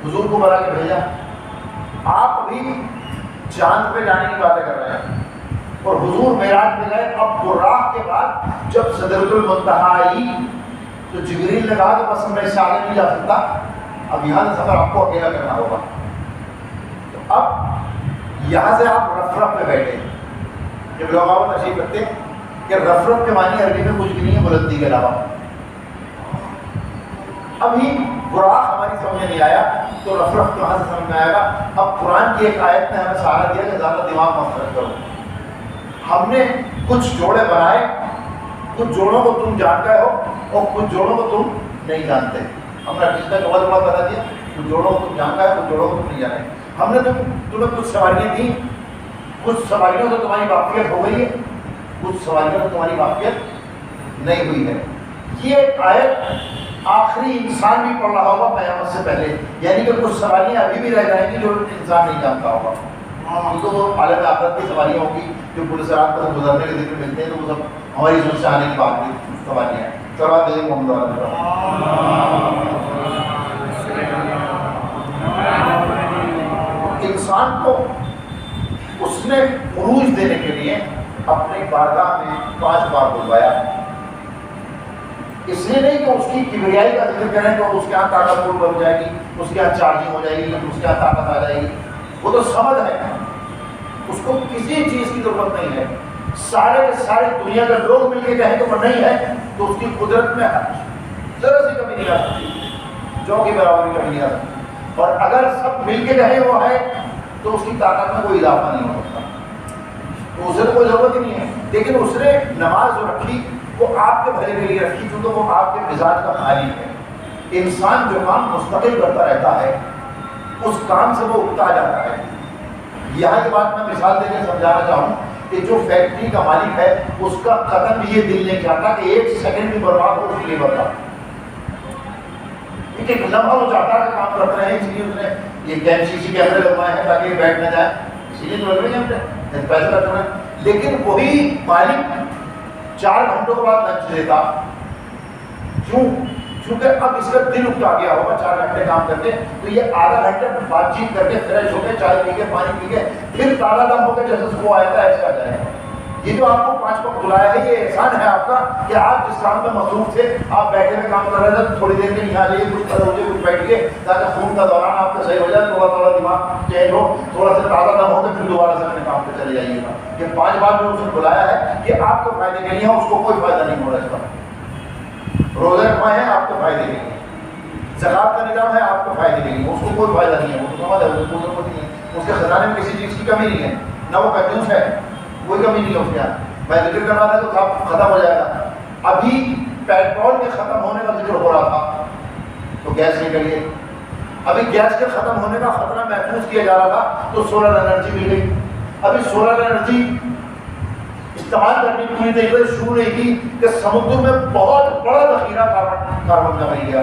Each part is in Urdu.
حضور کو بنا کے بھیجا. آپ ابھی چاند پہ جانے کی باتیں کر رہے ہیں اور حضور معراج پہ گئے. اب براق کے بعد جب سدرۃ المنتہا آئی تو جبریل نے کہا کہ بس میں اس سے آگے نہیں جا سکتا, اب یہاں سے سفر آپ کو اکیلا کرنا ہوگا. تو اب یہاں سے آپ رفرف پہ بیٹھے. جب لوگ آپ تشریف کرتے کہ رفرف کے معنی عربی میں کچھ بھی نہیں ہے بلندی کے علاوہ. ابھی براق ہماری سمجھ نہیں آیا تو رفرف کہاں سے سمجھ میں آئے گا. اب قرآن کی ایک آیت نے ہمیں سہارا دیا کہ زیادہ دماغ مت خرچ کرو. ہم نے کچھ جوڑے بنائے, کچھ جوڑوں کو تم جان گئے ہو اور کچھ جوڑوں کو تم نہیں جانتے. ہم نے کس میں بہت بڑا بتا دیا, کچھ جوڑوں کو تم جان گئے کچھ جوڑوں کو تم نہیں جانے. ہم نے تمہیں کچھ سواریاں دیں, کچھ سواریوں سے تمہاری واقفیت ہو گئی ہے, کچھ سواریوں سے تمہاری واقفیت نہیں ہوئی ہے. یہ آیت آخری انسان بھی پڑھ رہا ہوگا قیامت سے پہلے, یعنی کہ کچھ سواریاں ابھی بھی رہ جائیں گی جو انسان نہیں جانتا ہوگا. ان کو وہ عالم آخرت کی سواریاں ہوں گی جو پورے سرات پر گزرنے کے ذکر ملتے ہیں, تو وہ سب ہماری سوچ سے آنے کی بات کی سواریاں ہیں. سوال دے محمد. انسان کو اس نے عروج دینے کے لیے اپنی بارگاہ میں 5 بار بلوایا. اس لیے نہیں کہ اس کی کبریائی کا ذکر کریں تو اس کے یہاں طاقت پور بن جائے گی, اس کے یہاں چارجنگ ہو جائے گی, اس کے یہاں طاقت آ جائے گی. وہ تو سمجھ ہے, اس کو کسی چیز کی ضرورت نہیں ہے. سارے کے سارے دنیا کے لوگ مل کے کہیں کہ وہ نہیں ہے تو اس کی قدرت میں ذرا سی کمی نہیں آ سکتی, جو کی برابری کمی نہیں آ سکتی. اور اگر سب مل کے کہیں وہ ہے تو اس کی طاقت میں کوئی اضافہ نہیں ہو سکتا. تو اسے تو کوئی ضرورت ہی نہیں ہے. لیکن اس نے نماز جو رکھی وہ آپ کے بھلے کے لیے رکھی کیونکہ وہ آپ کے مزاج کا خالق ہے. انسان جو کام مستقل کرتا رہتا ہے اس کام سے وہ اگتا جاتا ہے. یہاں کی بات میں مثال دے کے سمجھانا چاہوں کہ جو فیکٹری کا مالک ہے اس کا قدم بھی یہ دل نہیں چاہتا کہ 1 سیکنڈ بھی برباد ہو اس کے لیبر کا. ایک لمحہ وہ چاہتا ہے کہ کام کرتے رہے, اس لیے اس نے یہ CC کیمرے لگوائے ہیں تاکہ بیٹھ نہ جائے, اسی لیے تو لگ رہے ہیں پیسہ رکھ رہے ہیں. لیکن وہی مالک 4 گھنٹوں کے بعد لنچ دیتا. کیوں؟ کیونکہ اب اس کا دل اکتا گیا ہوگا 4 گھنٹے کام کرتے, تو یہ آدھا گھنٹے بات چیت کر کے فریش ہو کے چائے پی کے پانی پی کے پھر تازہ دم ہو کے جیسے وہ آیا تھا ایسا جائے. یہ جو آپ کو 5 وقت بلایا ہے یہ احسان ہے آپ کا کہ آپ جس کام میں مصروف تھے آپ بیٹھے ہوئے کام کر رہے تھے, تھوڑی دیر کے لیے آ جائیے, کچھ کھڑے ہو جائے, کچھ بیٹھ کے تاکہ خون کا دوران آپ کا صحیح ہو جائے, تھوڑا دماغ چینج ہو, تھوڑا سا تازہ دم ہو کے پھر دوبارہ سے اپنے کام پہ چلے جائیے گا. یہ 5 بار جو اس نے بلایا ہے یہ آپ کے فائدے کے لیے, اس کو کوئی فائدہ نہیں ہو رہا. اس کا روزے رکھوائے ہیں آپ کے فائدے کے لیے, زکات کا نظام ہے آپ کے فائدے کے لیے, اس کو کوئی فائدہ نہیں ہے. وہ تو سمجھ ہے, اس کو ضرورت نہیں ہے, اس کے خزانے میں کسی چیز کی کمی نہیں ہے, نہ وہ کنجوس ہے, کوئی کمی نہیں ہے اس کے یہاں. میں ذکر کر رہا تھا تو ختم ہو جائے گا. ابھی پیٹرول کے ختم ہونے کا ذکر ہو رہا تھا تو گیس نکل گئی. ابھی گیس کے ختم ہونے کا خطرہ محفوظ کیا جا رہا تھا تو سولر انرجی مل گئی. ابھی سولر انرجی استعمال کرنے کی پوری طریقے سے شروع نہیں کی کہ سمندر میں بہت بڑا ذخیرہ کاربن کا مل گیا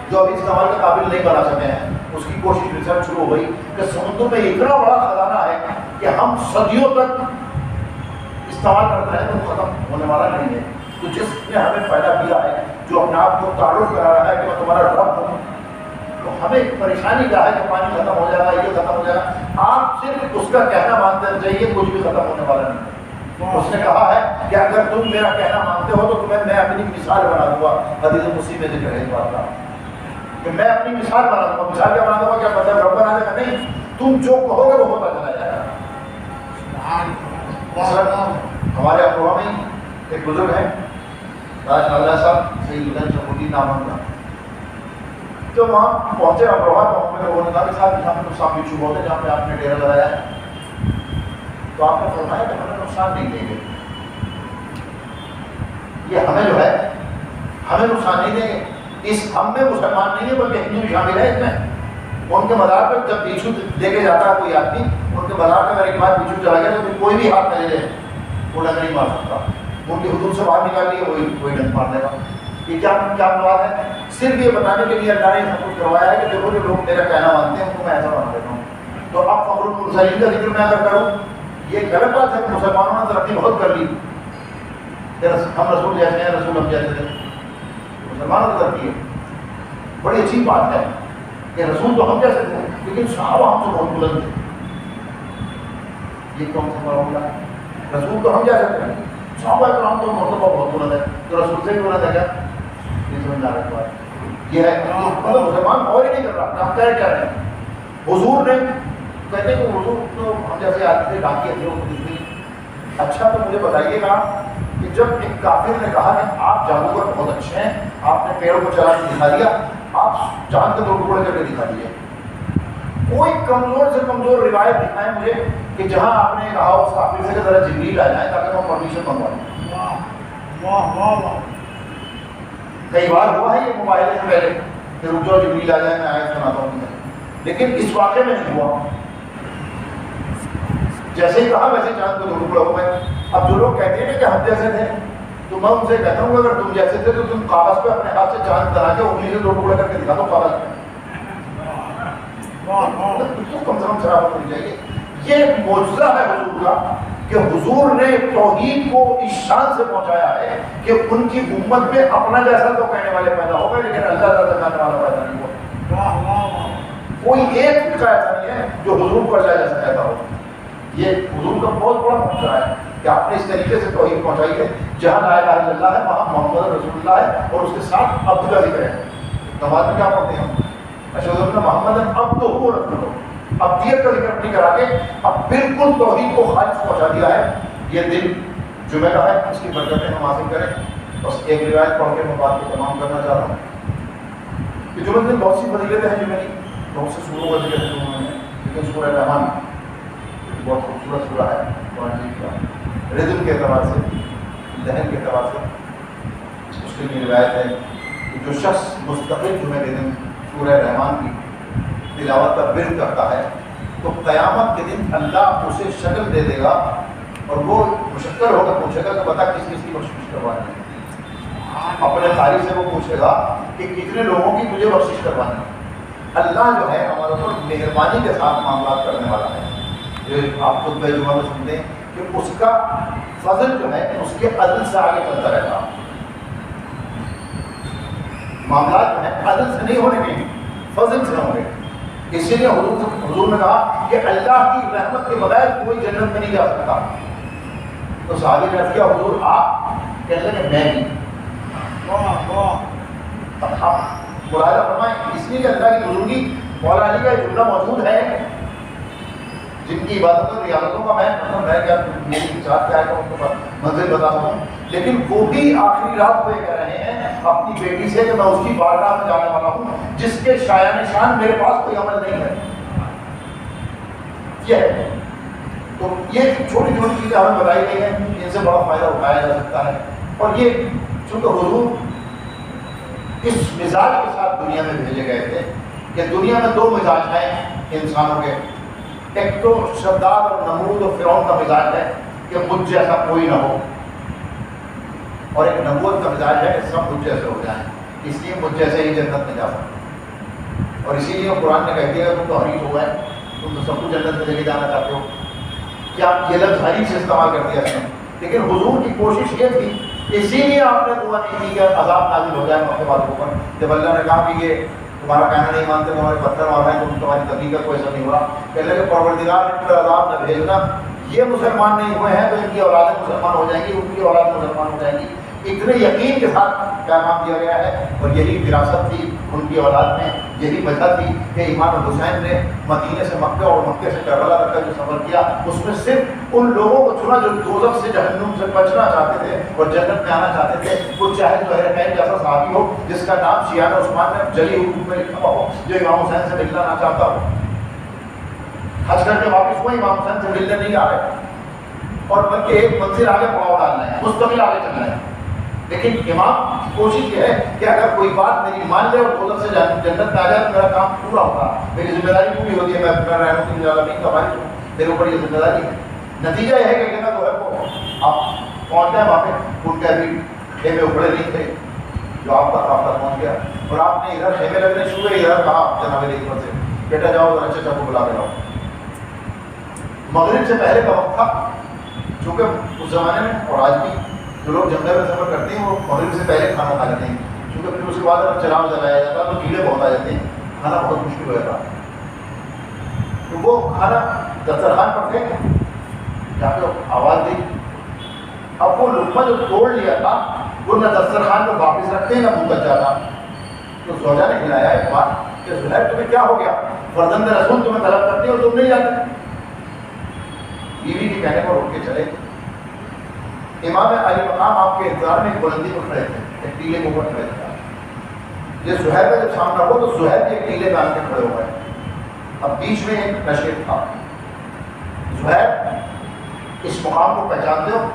جو ابھی استعمال کے قابل نہیں بنا سکے ہیں. اس کی کوشش ریسرچ شروع ہو گئی کہ سمندر میں اتنا بڑا خزانہ ہے کہ ہم صدیوں تک استعمال کرتے ہیں تو ختم ہونے والا نہیں ہے. تو جس نے ہمیں پیدا کیا ہے, جو اپنے آپ کو تعارف کرا رہا ہے کہ میں تمہارا رب ہوں, تو ہمیں پریشانی کیا ہے کہ پانی ختم ہو جائے گا, یہ ختم ہو جائے گا. آپ صرف اس کا کہنا مانتے رہیے, کچھ بھی ختم ہونے والا نہیں. اس نے کہا ہے کہ اگر تم میرا کہنا مانتے ہو تو تمہیں میں اپنی مثال بنا دوں گا. حدیث مسلم میں ذکر ہے اس بات کا کہ میں اپنی مثال بنا دوں گا. مثال کیا بنا دوں گا, کیا مطلب رب بنا دے گا؟ نہیں, تم جو کہو گے وہ ہوتا چلا جائے گا. ہمارے اقوا میں ایک بزرگ ہیں راج اللہ صاحب, سید الدین شمودین نام ان کا. تو وہاں پہنچے امروہہ قوم میں لوگوں نے کہا کہ صاحب یہاں پہ نقصان بھی چھو ہوتے جہاں پہ آپ نے ڈیرا لگایا ہے, تو آپ نے فرمایا کہ ہمیں نقصان نہیں دیں گے. یہ ہمیں جو ہے ہمیں نقصان نہیں دیں گے. اس ہم میں مسلمان نہیں ہے بلکہ ہندو شامل ہے اس میں. ان کے مزار پہ جب بیچو لے کے جاتا ہے کوئی آدمی, ان کے مزار پہ میرے کے بعد بیچو چلا گیا تو کوئی بھی ہاتھ میں لے لے وہ ڈنگ نہیں مار سکتا. ان کی حدود سے باہر نکال لیے وہی ڈنگ مار دے گا. یہ کیا مراد ہے؟ صرف یہ بتانے کے لیے اللہ نے سب کچھ کروایا ہے کہ دیکھو جو لوگ میرا کہنا مانتے ہیں ان کو میں ایسا بنا دیتا ہوں. تو اب فخر المرسلین کا ذکر میں اگر کروں, یہ غلط بات ہے کہ مسلمانوں نے ترقی بہت کر لی, ہم رسول جیسے ہیں, رسول ہم جیسے تھے. مسلمانوں کی ترقی ہے, بڑی اچھی بات ہے. کہ رسول تو ہم جیسے تھے لیکن صحابہ ہم سے بہت بلند تھے. یہ کون سا معاملہ ہے؟ رسول تو ہم جیسے تھے, صحابہ کرام تو مرتبہ بہت بلند ہے, تو رسول سے بلند ہے کیا؟ یہ سمجھ آ رہا ہے. یہ ہے مطلب مسلمان اور ہی نہیں کر رہا, آپ کہہ کیا رہے ہیں. حضور نے کہتے کہ حضور تو ہم جیسے آدمی تھے, ڈاکیے تھے, وہ کچھ نہیں. اچھا تو مجھے بتائیے گا کہ جب ایک کافر نے کہا کہ آپ جادوگر بہت اچھے ہیں, آپ نے پیڑوں کو چلا کے دکھا دیا, آپ چاند کے 2 ٹکڑے کر کے دکھا دیے, کوئی کمزور سے کمزور روایت دکھائیں مجھے کہ جہاں آپ نے کہا اس کافر سے کہ ذرا جبریل آ جائیں تاکہ میں پرمیشن منگوا لوں. کئی بار ہوا ہے یہ موبائل سے پہلے کہ رک جاؤ جبریل آ جائے, میں آیت سناتا ہوں, لیکن اس واقعے میں نہیں ہوا. جیسے ہی کہا ویسے چاند کو 2 ٹکڑے ہو گئے. اب جو لوگ کہتے ہیں کہ ہم جیسے تھے, تو میں ان سے کہتا ہوں کہ اگر تم جیسے تھے تو تم کاغذ پہ اپنے ہاتھ سے چاند بنا کے انگلی سے 2 ٹکڑے کر کے دکھا دو کاغذ پہ, تو کم سے کم شرافت ہونی چاہیے. یہ معجزہ ہے حضور کا کہ حضور نے توحید کو اس شان سے پہنچایا ہے کہ ان کی امت میں اپنا جیسا تو کہنے والے پیدا ہو گئے لیکن اللہ تعالیٰ کہنے والا پیدا نہیں ہوا. کوئی ایک فرقہ ایسا نہیں ہے جو حضور کو اللہ جیسا کہتا ہو. یہ حضور کا بہت بڑا معجزہ ہے کہ آپ نے اس طریقے سے توحید پہنچائی ہے. جہاں لا الہ الا اللہ ہے وہاں محمد رسول اللہ ہے, اور اس کے ساتھ عبد کا ذکر ہے. نماز میں کیا پڑھتے ہیں ہم؟ اشہد ان محمد عبدہ و رسولہ. عبدیت کا ذکر اپنی کرا کے اب بالکل توحید کو خالص پہنچا دیا ہے. یہ دن جمعہ کا ہے, اس کی برکتیں ہم حاصل کریں. بس ایک روایت پڑھ کے میں بات کو تمام کرنا چاہ رہا ہوں کہ جمعہ دن بہت سی فضیلتیں ہیں جمعہ کی, بہت سے سوروں کا ذکر ہے انہوں نے, لیکن سورہ رحمان بہت خوبصورت سورہ ہے. قرآن کا رزم کے اعتبار سے, ذہن کے اعتبار سے اس کے لیے روایت ہے کہ جو شخص مستقل جمعہ کے دن سورہ رحمان کی تلاوت کا ورد کرتا ہے تو قیامت کے دن اللہ اسے شکل دے دے گا اور وہ مشکل ہو کر پوچھے گا کہ بتا کس کس کی بخشش کروانی ہے. اپنے قاری سے وہ پوچھے گا کہ کتنے لوگوں کی مجھے بخشش کروانی ہے. اللہ جو ہے ہمارے اوپر مہربانی کے ساتھ معاملات کرنے والا ہے. جو آپ خود بے جمعہ میں سنتے ہیں کہ اس کا فضل جو ہے اس کے عدل سے آگے چلتا رہتا. معاملات جو ہے عدل سے نہیں ہونے کے, فضل سے ہوں گے. اسی لیے حضور نے کہا کہ اللہ کی رحمت کے بغیر کوئی جنت میں نہیں جا سکتا. تو صحابی نے عرض کیا حضور آپ کہتے ہیں میں نہیں. مراجعہ فرمائیں اس لیے کہ اللہ کی بزرگی مولا علی کا جملہ موجود ہے جن کی عبادتوں ریاضتوں کا میں کیا میری ساتھ کیا ہے ان کو منزل بتاتا ہوں, لیکن وہ بھی آخری رات کو یہ کہہ رہے ہیں اپنی بیٹی سے کہ میں اس کی بارگاہ میں جانے والا ہوں جس کے شایان شان میرے پاس کوئی عمل نہیں ہے. یہ ہے تو یہ چھوٹی چھوٹی چیزیں ہمیں بتائی گئی ہیں, ان سے بڑا فائدہ اٹھایا جا سکتا ہے. اور یہ چونکہ حضور اس مزاج کے ساتھ دنیا میں بھیجے گئے تھے کہ دنیا میں 2 مزاج ہیں انسانوں کے. ایک تو شداد اور نمرود اور فرعون کا مزاج ہے کہ مجھ جیسا کوئی نہ ہو, اور ایک نبوت کا مزاج ہے کہ سب مجھ جیسے ہو جائیں, اس لیے مجھ جیسے ہی جنت میں جا سکتے. اور اسی لیے قرآن نے کہہ دیا تم تو حریص ہو گئے, تم تو سب کو جنت میں لے کے جانا چاہتے ہو. کیا یہ لفظ حریص سے استعمال کر دیا اس نے, لیکن حضور کی کوشش یہ تھی, اسی لیے آپ نے دعا نہیں کی کہ عذاب نازل ہو جائے مکے والوں پر. جب اللہ نے کہا کہ یہ تمہارا کہنا نہیں مانتے, تمہارے پتھر مار رہے ہیں, تمہاری تبلیغ کا کوئی اثر نہیں ہوا, کہ اللہ کے پروردگار ان پر عذاب نہ بھیجنا, یہ مسلمان نہیں ہوئے ہیں تو ان کی اولادیں مسلمان ہو جائیں گی, ان کی اولاد مسلمان ہو جائیں گی. اتنے یقین کے ساتھ پیغام دیا گیا ہے, اور یہی وراثت تھی ان کی اولاد میں, یہی وجہ تھی کہ امام حسین نے مدینے سے مکہ اور مکے سے کربلا تک کا جو سفر کیا اس میں صرف ان لوگوں کو چنا جو دوزخ سے جہنم سے بچنا چاہتے تھے اور جنت میں آنا چاہتے تھے. وہ چاہے زہرین جیسا صحابی ہو جس کا نام شیعہ عثمان نے جلی حقوق میں لکھا ہوا ہو, جو امام حسین سے ملنا نہ چاہتا ہو, حج کر کے واپس وہ امام حسین سے ملنے نہیں آ رہے, اور بلکہ ایک منزل آگے پڑاؤ ڈالنا ہے, مستقل آگے چلنا ہے. لیکن امام کی کوشش یہ ہے کہ اگر کوئی بات میری مان لے اور دوزخ سے جنت میں آ جائے تو میرا کام پورا ہوگا, میری ذمہ داری پوری ہوتی ہے, میں رحمت للعالمین کا وارث ہوں, میرے اوپر یہ ذمہ داری ہے. نتیجہ یہ ہے کہ کہنا تو ہے وہ آپ پہنچ گئے وہاں پہ, ان کے ابھی خیمے اکھڑے نہیں تھے جو آپ کا قافلہ پہنچ گیا, اور آپ نے ادھر خیمے لگنے شروع ہوئے, ادھر کہا جناب علی حکمت سے بیٹا جاؤ ادھر اچھے کو بلا کے لاؤ. مغرب سے پہلے کا وقت تھا, چونکہ اس زمانے میں اور آج بھی جو لوگ جنگل میں سفر کرتے ہیں وہ مغرب سے پہلے کھانا کھا لیتے ہیں, کیونکہ پھر اس کے بعد اگر چراغ جلایا جاتا ہے تو کیڑے بہت آ جاتے ہیں, کھانا بہت مشکل ہو جاتا. تو وہ کھانا دسترخوان پر تھے جہاں پہ آواز دی. اب وہ لقمہ جو توڑ لیا تھا وہ نہ دسترخوان پہ واپس رکھتے نہ منہ تک جاتا. تو زوجہ نے ہلایا ایک بار کہ زہیر تمہیں کیا ہو گیا؟ فرزند رسول تمہیں طلب کرتے اور تم نہیں جاتے. بیوی کے کہنے پر اٹھ کے چلے. امام علی مقام آپ کے انتظار میں ایک بلندی پر کھڑے تھے, ایک ٹیلے کے اوپر کھڑے تھے. یہ زہیر کا جب سامنا ہوا تو زہیر بھی ایک ٹیلے پہ آ کے کھڑے ہو گئے. اب بیچ میں ایک نشیب تھا. زہیر اس مقام کو پہچانتے ہو؟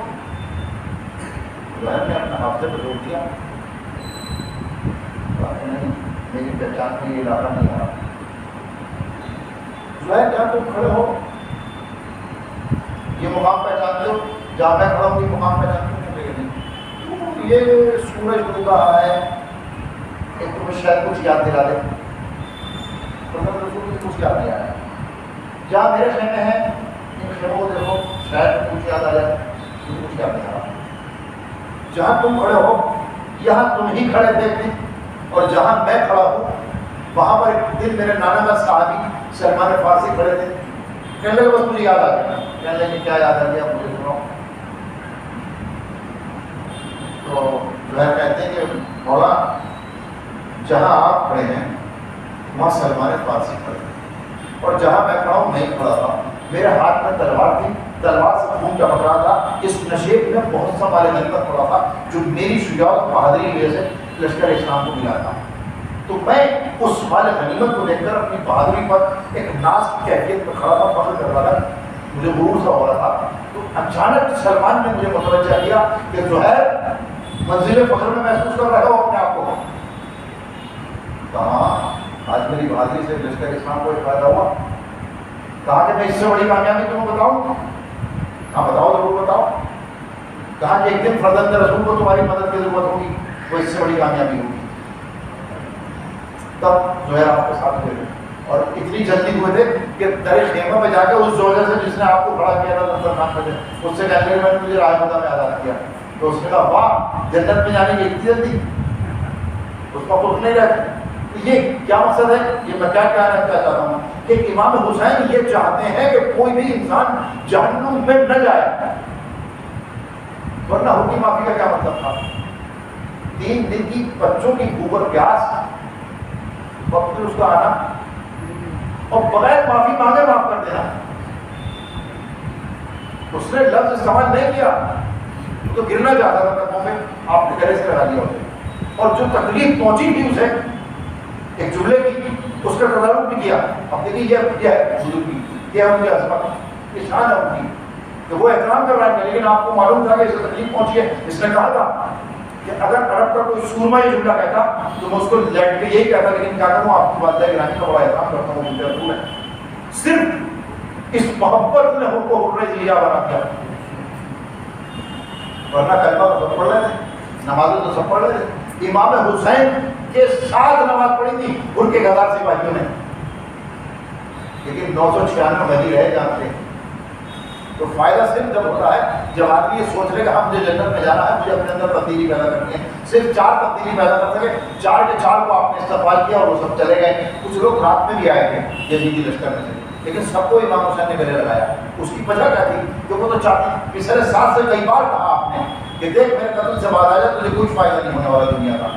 زہیر نے اپنے حافظے پہ روک دیا, نہیں میری پہچان میں یہ علاقہ نہیں آ رہا. زہیر جہاں تم کھڑے ہو یہ مقام پہچانتے ہو؟ جہاں میں کھڑا ہوں یہ مقام پہچانتے ہو؟ یہ سورج ڈوب رہا ہے, ایک تمہیں شاید کچھ یاد دلا دے. کچھ یاد نہیں آیا. جہاں میرے خیمے ہیں ان خیموں کو دیکھو شاید کچھ یاد آ جائے, کچھ یاد نہیں آ رہا. جہاں تم کھڑے ہو یہاں تم ہی کھڑے تھے, اور جہاں میں کھڑا ہوں وہاں پر ایک دن میرے نانا کا صحابی سلمان فارسی کھڑے تھے. کہنے لگے بس مجھے یاد آ گیا. کہنے لگے کیا یاد آ گیا مجھے سناؤ. تو جو ہے کہتے ہیں کہ مولا جہاں آپ کھڑے ہیں وہاں سلمان فارسی کھڑے تھے, اور جہاں میں کھڑا ہوں نہیں کھڑا تھا. میرے ہاتھ میں تلوار تھی, تلوار سے خون چمک رہا تھا. اس نشیب میں بہت سا مال غنیمت پڑا تھا جو میری شجاعت بہادری کی وجہ سے لشکر اسلام کو ملا تھا. تو میں اس مال غنیمت کو دیکھ کر اپنی بہادری پر ایک ناز کی کیفیت میں کھڑا تھا, فخر کر رہا تھا, مجھے غرور سا ہو رہا تھا. تو اچانک سلمان نے مجھے متوجہ کیا کہ زہیر منزل فخر میں محسوس کر رہا ہو اپنے آپ کو. کہاں آج میری بہادری سے لشکر اسلام کو ایک فائدہ ہوا. کہا کہ میں اس سے بڑی کامیابی تمہیں بتاؤں. ہاں بتاؤ, ضرور بتاؤ. کہا کہ ایک دن فرزند رسول کو تمہاری مدد کی ضرورت ہوگی, وہ اس سے بڑی کامیابی ہوگی. تب جو ہے آپ کے ساتھ ہوئے اور اتنی جلدی ہوئے تھے کہ در خیمہ پہ جا کے اس زوجہ سے جس نے آپ کو کھڑا کیا تھا دسترخوان پہ اس سے کہنے لگے میں نے مجھے راہ خدا میں آزاد کیا. تو اس نے کہا واہ جنت میں جانے کی اتنی جلدی, اس کا کچھ نہیں رہتا. یہ کیا مقصد ہے, یہ میں کیا کہنا چاہتا ہوں کہ امام حسین یہ چاہتے ہیں کہ کوئی بھی انسان جہنم میں نہ جائے, ورنہ حکم معافی کا کیا مطلب تھا. 3 دن کی بچوں کی بھوک اور پیاس, وقت اس کا آنا, اور بغیر معافی مانگے معاف کر دینا. اس نے لفظ استعمال نہیں کیا تو گرنا چاہتا تھا قدموں میں, آپ نے گلے سے لگا دیا اسے. اور جو تکلیف پہنچی تھی اسے ایک جملے کی, اس کا تدارک بھی کیا. اب دیکھیے یہ ہے بزرگ کی, یہ ہے ان کی عظمت, یہ شان ہے ان کی, تو وہ احترام کر رہا ہے. لیکن آپ کو معلوم تھا کہ اسے تکلیف پہنچی ہے. اس نے کہا تھا کہ اگر عرب کا کوئی سورما یہ جملہ کہتا تو میں اس کو لیٹ کے یہی کہتا, لیکن کیا کروں آپ کی والدہ گرامی کا بڑا احترام کرتا ہوں, مجھے رسول ہے. صرف اس محبت نے ہم کو حکم ذریعہ بنا دیا, ورنہ کلمہ تو سب پڑھ رہے تھے, نمازیں تو سب پڑھ رہے تھے. امام حسین کے ساتھ نماز پڑھی تھی ان کے 1000 سپاہیوں نے, لیکن 996 ولی رہے جہاں تھے. تو فائدہ صرف جب ہوتا ہے جب آدمی یہ سوچ لے کہ ہم مجھے جنت میں جانا ہے, مجھے اپنے اندر تبدیلی پیدا کرنی ہے. صرف 4 تبدیلی پیدا کر سکے, 4 کے 4 کو آپ نے استقبال کیا اور وہ سب چلے گئے. کچھ لوگ رات میں بھی آئے تھے یزیدی لشکر میں سے, لیکن سب کو امام حسین نے گلے لگایا. اس کی وجہ کیا تھی کہ وہ تو چاہتی, پچھلے 7 سے کئی بار کہا آپ نے کہ دیکھ میرے قتل سے بعد آ جائے تجھے کوئی فائدہ نہیں ہونے والا دنیا کا,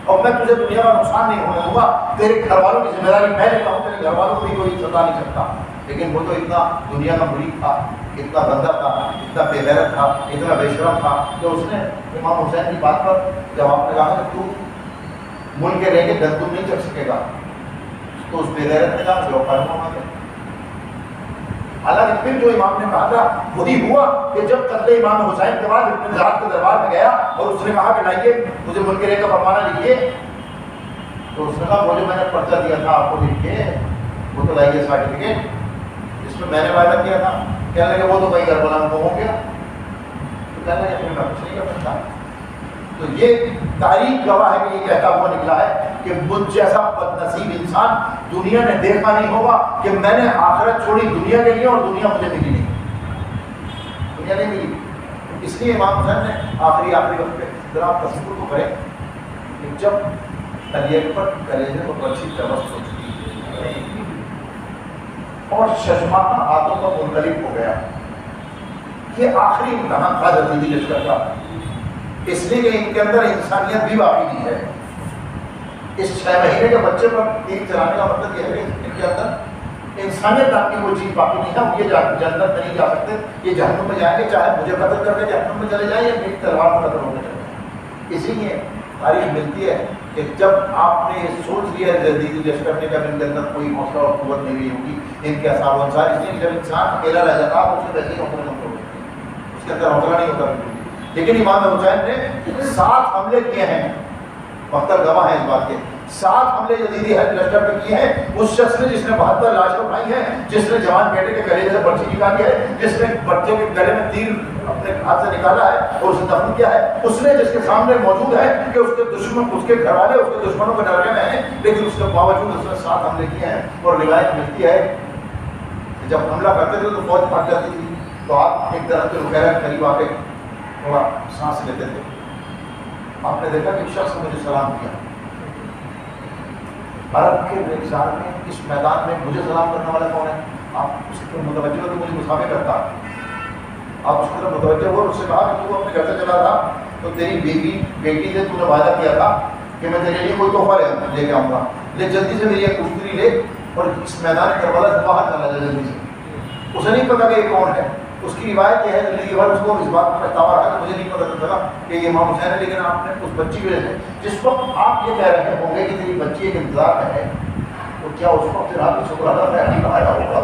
اور میں تجھے دنیا کا نقصان نہیں ہونے دوں گا. تیرے گھر والوں کی ذمہ داری میں لیتا ہوں, تیرے گھر والوں کو بھی کوئی ستا نہیں سکتا. لیکن وہ تو اتنا دنیا کا مرید تھا, اتنا بندہ تھا, اتنا بے غیرت تھا, اتنا بے شرم تھا کہ اس نے امام حسین کی بات پر جب آپ نے کہا کہ تو ملک کے رہ کے گندم نہیں چل سکے گا, تو اس بے غیرت نے کہا جو فرما مانگے. حالانکہ پھر جو امام نے کہا تھا وہی ہوا کہ جب قتل امام حسین کے بعد ابن زیاد کے دربار میں گیا اور اس نے کہا کہ لائیے مجھے ملک کے رہ کا فرمانا لکھیے, تو اس نے کہا وہ جو میں نے پرچہ دیا تھا آپ کو لکھ کے وہ تو لائیے سرٹیفکیٹ, جس میں نے وعدہ کیا تھا. کہنے لگے وہ تو بھائی کربلا میں ہو گیا. تو کہنے لگے پھر میں کچھ نہیں کر سکتا. تو یہ تاریخ گواہ ہے کہ یہ کہتا ہوا نکلا ہے کہ مجھ جیسا بد نصیب انسان دنیا نے دیکھا نہیں ہوگا کہ میں نے آخرت چھوڑی دنیا کے لیے اور دنیا مجھے ملی نہیں, دنیا نہیں ملی. اس لیے امام حسین نے آخری وقت پہ ذرا آپ تصور کو کریں کہ جب علی اکبر کلیجے کو اچھی طرح سوچ اور ششمانہ ہاتھوں کا منقلب ہو گیا. یہ آخری امتحان تھا جدیدی لشکر کا، اس لیے کہ ان کے اندر انسانیت بھی باقی نہیں ہے. اس 6 مہینے کے بچے پر تیر چلانے کا مطلب یہ ہے کہ ان کے اندر انسانیت نام کی کوئی چیز باقی نہیں ہے. ہم یہ جنت میں نہیں جا سکتے، یہ جہنم میں جائیں گے، چاہے مجھے قتل کر کے جہنم میں چلے جائیں یا میری تلوار پر قتل ہونے چلے جائیں. اسی لیے تاریخ ملتی ہے کہ جب آپ نے سوچ لیا جدیدی لشکر نے جب ان کے اندر کوئی حوصلہ اور قوت نہیں رہی ہوگی ان کے اصحاب و انصار، اس لیے جب انسان اکیلا رہ جاتا ہے اس سے ویسے ہی حوصلہ نہیں ہوتا، اس کے اندر حوصلہ نہیں ہوتا. لیکن امام حسین نے 7 حملے کیے ہیں، مختلف گواہ ہیں اس بات کے. 7 حملے جدیدی لشکر پہ کیے ہیں. اس شخص نے جس نے 72 لاشیں اٹھائی ہیں، جس نے جوان بیٹے کے گلے سے برچی نکالی ہے، جس نے بچے کے گلے میں تیر اپنے ہاتھ سے نکالا ہے اور اسے دفن کیا ہے، اس نے جس کے سامنے موجود ہے کہ اس کے دشمن، اس کے گھر والے اس کے دشمنوں کو ڈرنے میں ہیں، لیکن اس کے باوجود اس نے 7 حملے کیے ہیں. اور روایت ملتی ہے کہ جب حملہ کرتے تھے تو فوج پھٹ جاتی تھی، تو آپ ایک درخت کے رکیرہ کے قریب آ کے تھوڑا سانس لیتے تھے. آپ نے دیکھا کہ ایک شخص نے مجھے سلام کیا. عرب کے رخسار میں اس میدان میں مجھے سلام کرنے والا کون ہے؟ آپ اس پر متوجہ ہو تو مجھے مسامے کرتا. آپ اس کی طرف متوجہ ہو اور اس سے کہا کہ تو اپنے گھر سے چلا تھا تو تیری بیٹی سے تو نے وعدہ کیا تھا کہ میں تیرے لیے کوئی تحفہ لے کے آؤں گا، لے جلدی سے میری ایک کشتی لے اور اس میدان کربلا سے باہر چلا جائے جلدی سے. اسے نہیں پتا کہ یہ کون ہے. اس کی روایت یہ ہے زندگی بھر اس کو اس بات پر پچھتاوا رہا کہ مجھے نہیں پتا چلا کہ یہ امام حسین ہے، لیکن آپ نے اس بچی کی وجہ سے جس وقت آپ یہ کہہ رہے ہوں گے کہ تیری بچی ایک انتظار میں ہے، تو کیا اس وقت پھر آپ کی شکرانہ میں آیا ہوگا.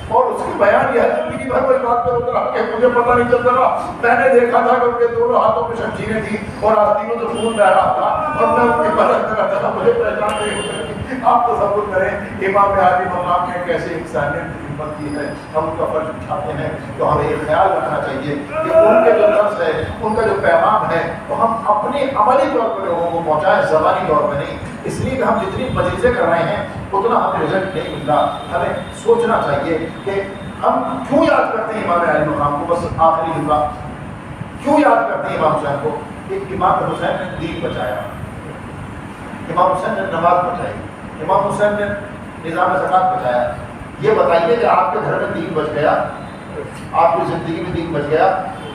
اور اس کی بیان یہ ہے زندگی بھر کوئی بات پر اترا کہ مجھے پتہ نہیں چلتا تھا، میں نے دیکھا تھا کہ ان کے دونوں ہاتھوں میں شمشیریں تھیں اور آستینوں سے خون بہ رہا تھا اور میں ان کی مدد کر رہا تھا، مجھے پہچان نہیں ہوتی. آپ تصور کریں امام عالی مقام نے کیسے انسانیت کی خدمت کی ہے. ہم ان کا فرض اٹھاتے ہیں تو ہمیں یہ خیال رکھنا چاہیے کہ ان کے جو درس ہے، ان کا جو پیغام ہے، وہ ہم اپنے عملی طور پر لوگوں کو پہنچائیں، زبانی طور پر نہیں. اس لیے کہ ہم جتنی مجلسیں کر رہے ہیں اتنا ہمیں رزلٹ نہیں مل رہا. ہمیں سوچنا چاہیے کہ ہم کیوں یاد کرتے ہیں امام عالی مقام کو. بس آخری جملہ، کیوں یاد کرتے ہیں امام حسین کو؟ کہ امام حسین نے دین بچایا، امام حسین نے نماز بچائی، امام حسین نے نظام زکوٰۃ بچایا. یہ بتائیے کہ آپ کے گھر میں دین بچ گیا، آپ کی زندگی میں دین بچ گیا.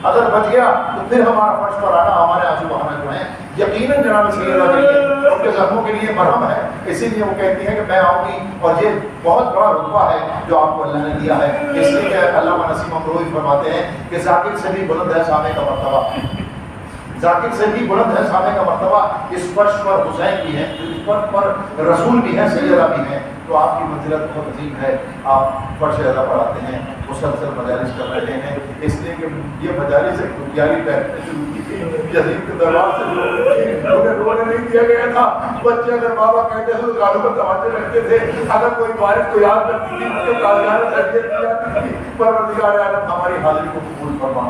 اگر بچ گیا تو پھر ہمارا فرض پر آنا، ہمارے آنسو بہانا جو ہیں یقیناً جناب سید کے لیے ان کے زخموں کے لیے مرہم ہے. اسی لیے وہ کہتی ہیں کہ میں آؤں گی، اور یہ بہت بڑا رتبہ ہے جو آپ کو اللہ نے دیا ہے. اس لیے کہ علامہ نسیم امروہی فرماتے ہیں کہ ذاکر سے بھی بلند ہے سامع کا مرتبہ، ذاکر سے بھی بلند ہے سامع کا مرتبہ. اس فرش پر حسین بھی ہیں، اس فرش پر رسول بھی ہیں، سیدہ بھی ہیں. تو آپ کی منزلت بہت عظیم ہے. آپ فرش اعلیٰ پڑھاتے ہیں، مسلسل مجالس کر رہے ہیں. اس لیے کہ یہ مجالس ایک بنیادی پہلے شروع کی تھی یزید کے دربار سے انہیں رونے نہیں دیا گیا تھا. بچے اگر بابا کہتے تھے تو گالوں پر توجہ رکھتے تھے. اگر کوئی وارث کو یاد کرتی تھی اس کے کاغذات تربیت کی جاتی تھی. پروردگار عالم ہماری حاضری کو قبول فرما،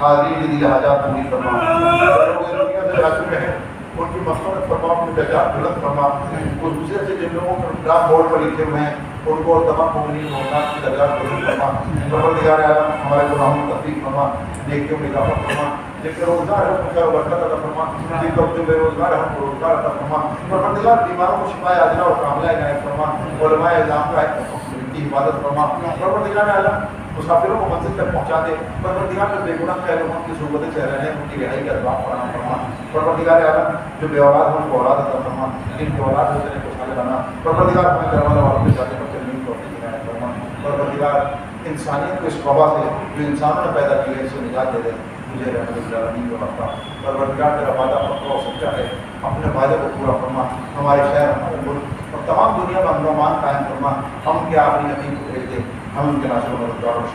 حاضری کی حاجات پوری فرما. دنیا سے جا چکے ہیں ان کی مغفرت فرما، ان کی درجات بلند فرما. خصوصیت سے جن لوگوں کو ڈاک بورڈ پر لکھے ہوئے ہیں ان کو اور تمام مومنین مومنات کی درجات بلند فرما. پروردگار عالم ہمارے گناہوں کو تفریق فرما، نیکیوں میں اضافہ فرما. جن کے روزگار ہے ان کا برکت عطا فرما، جن کو جو بے روزگار ہے ان کو روزگار عطا فرما. پروردگار بیماروں کو شفا عاجلہ اور کاملہ عنایت فرما. علماء اعظام کا کی حفاظت فرما. پروردگار عالم مسافروں کو منزل تک پہنچا دے. پروردگار جو بے گناہ خیر لوگوں کی صحبتیں چہ رہے ہیں ان کی رہائی کا اسباب فراہم فرما. پروردگار عالم جو بے اولاد ہیں ان کو اولاد عطا فرما، جن کی اولاد ہو جائے کو صالح بنا. پروردگار ہمیں گھر والوں والوں کے ساتھ چلنے کی توفیق عنایت فرما. پروردگار انسانیت کو اس وبا سے جو انسانوں نے پیدا کی ہے اس سے نجات دے دے. مجھے رحمت العالمین کا وقت. پروردگار تیرا وعدہ پکا و سچا ہے، اپنے وعدے کو پورا فرما. ہمارے شہر، ہمارے ملک اور تمام دنیا میں امن و امان قائم فرما. ہم کے آخری نبی کو بھیج دے، ہم ان کے ناصر و مددگار و